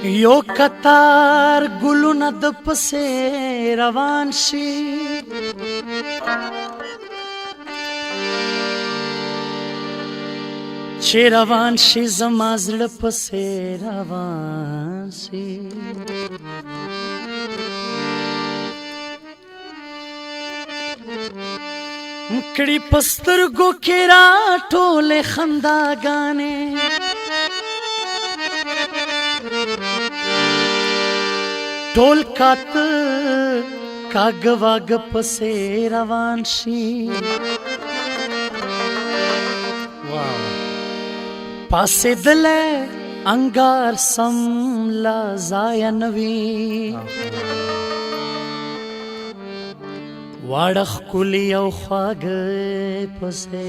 یو کتار ګلونه د پسې روان شي چې روان شي زما زړه پسې روان شي کړي پسترګو کې را ټولې خنداګانې ټول کات کاغ واغ پسې روان شي پاسې دلې انګار سم لا ځای نوي واړه کلی او خواږ پسې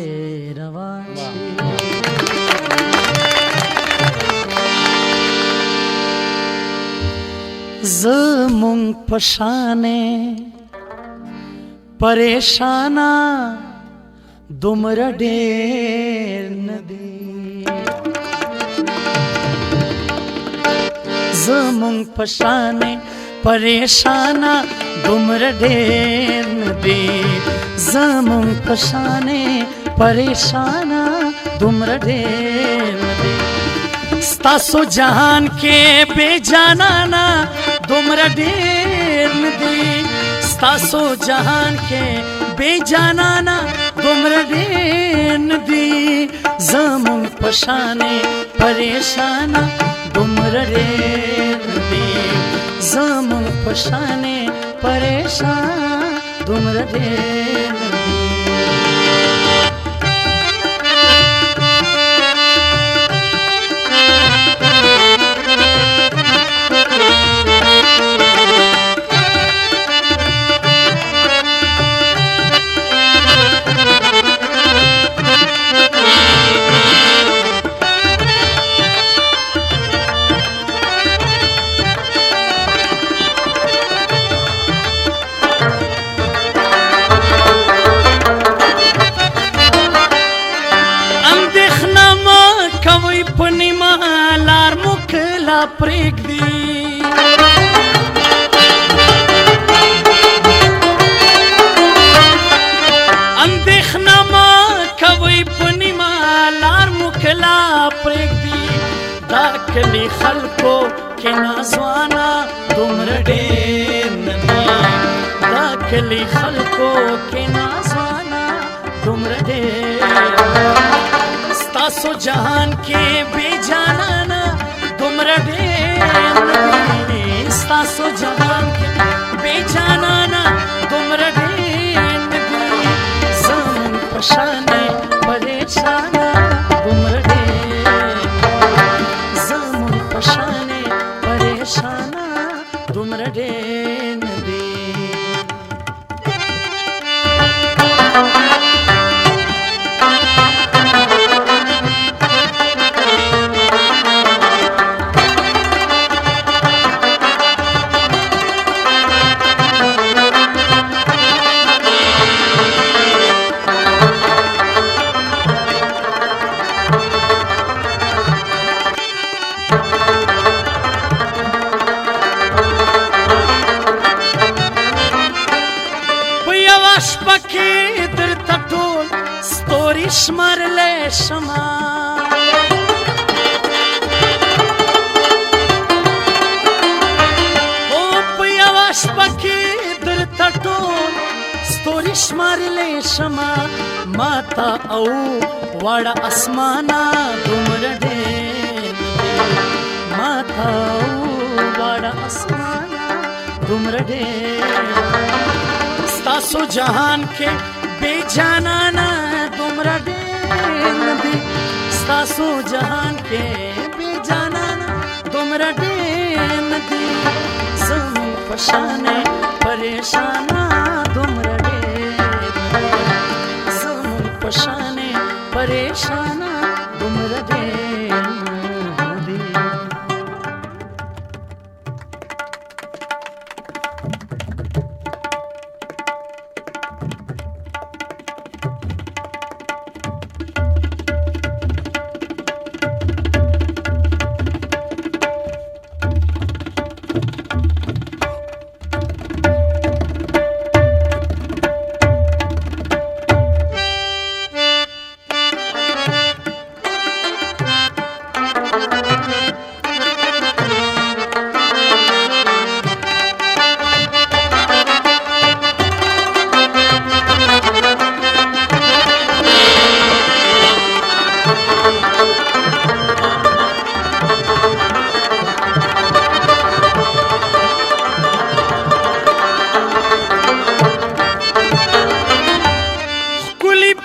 روان شي زمونږ پشانې پریشانا دومره ډېر نه دي زمونږ پشانې پریشانا دومره ډېر نه دي زمونږ پشانې پریشانا دومره ډېر نه دي ستاسو جهان کې بے جانانا دومره ډېر نه دي ستاسو جهان کې بے جانانا دومره ډېر نه دي زمونږ پشانې پریشانا دومره ډېر نه دي زمونږ پشانې پریشان دومره ډېر نه دي پرېږدي اندېښنه مه کوئ په نیمه لار مو کله پرېږدي دا کلي خلکو کې ناځوانه دومره ډېر نه دي دا کلي خلکو کې ناځوانه دومره ډېر ستاسو جهان کې بې جانانه دومره ډېر نه دي ستاسو جهان کې بې جانانه دومره ډېر نه دي زمونږ پشانې پریشانه دومره ډېر زمونږ پشانې پریشانه دومره ډېر نه دي شمارلی شما او په یوه شپه کې درته ټول ستوري شمارلی شما ماته او واړه اسمانه دومره ډېر ماته او واړه اسمانه دومره ډېر ستاسو جهان کې بے جانانا دومره ډېر نه دي ستاسو جهان کې بے جانانا دومره ډېر نه دي زمونږ پشانې پریشانه دومره ډېر نه دي زمونږ پشانې پریشانه دومره ډېر نه دي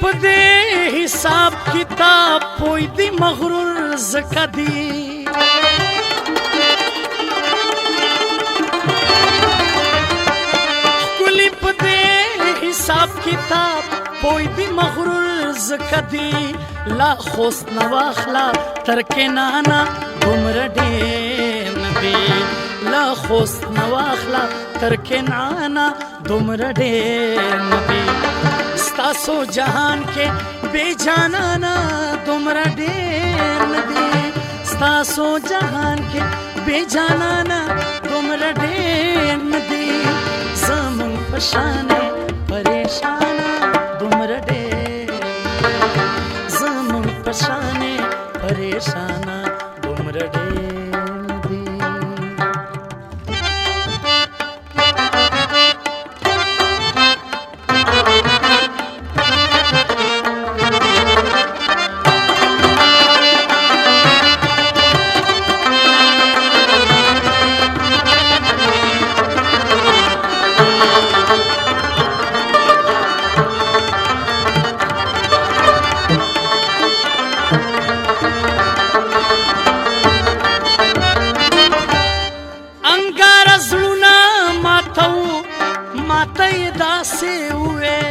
پدې حساب کتاب پوی دی مغرور زکه دی ښکلي پدې حساب کتاب پوی دی مغرور زکه دی لا خوست نه واخله تر کنعانه دومره ډېر نه دی لا خوست نه واخله تر کنعانه دومره ډېر نه دی ستاسو جهان کې بے جانانا دومره ډېر نه دی ستاسو جهان کې بے جانانا دومره ډېر نه دی زمونږ په شانې پریشانه دومره ډېر زمونږ په شانې پریشانه دومره ډېر نه دی ماته یې داسې ووې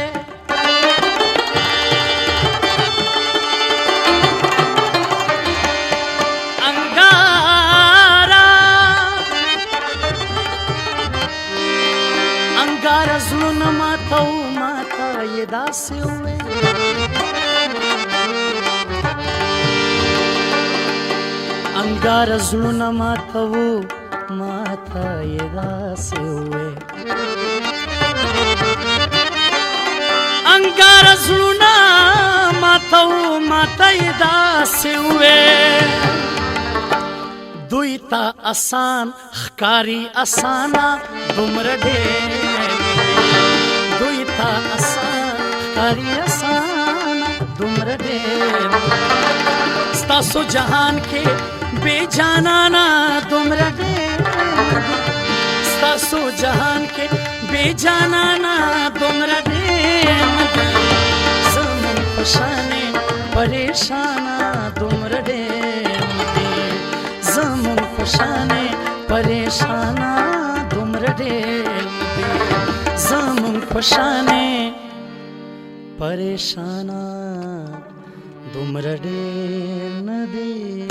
انګاره زړونه ماته یې داسې ووې انګاره زړونه ماته یې داسې ووې انګار زړونه ماته یې داسې ووې دوی ته آسان ښکاري اسانه دومره ډېر دوی ته آسان ښکاري اسانه دومره ډېر ستاسو جهان کې بے جانانا دومره ډېر ستاسو جهان کې بے جانانا دومره ډېر زمونږ په شانې پریشانه دومره ډېر زمونږ په شانې پریشانه دومره ډېر زمونږ په شانې پریشانه دومره ډېر نه دی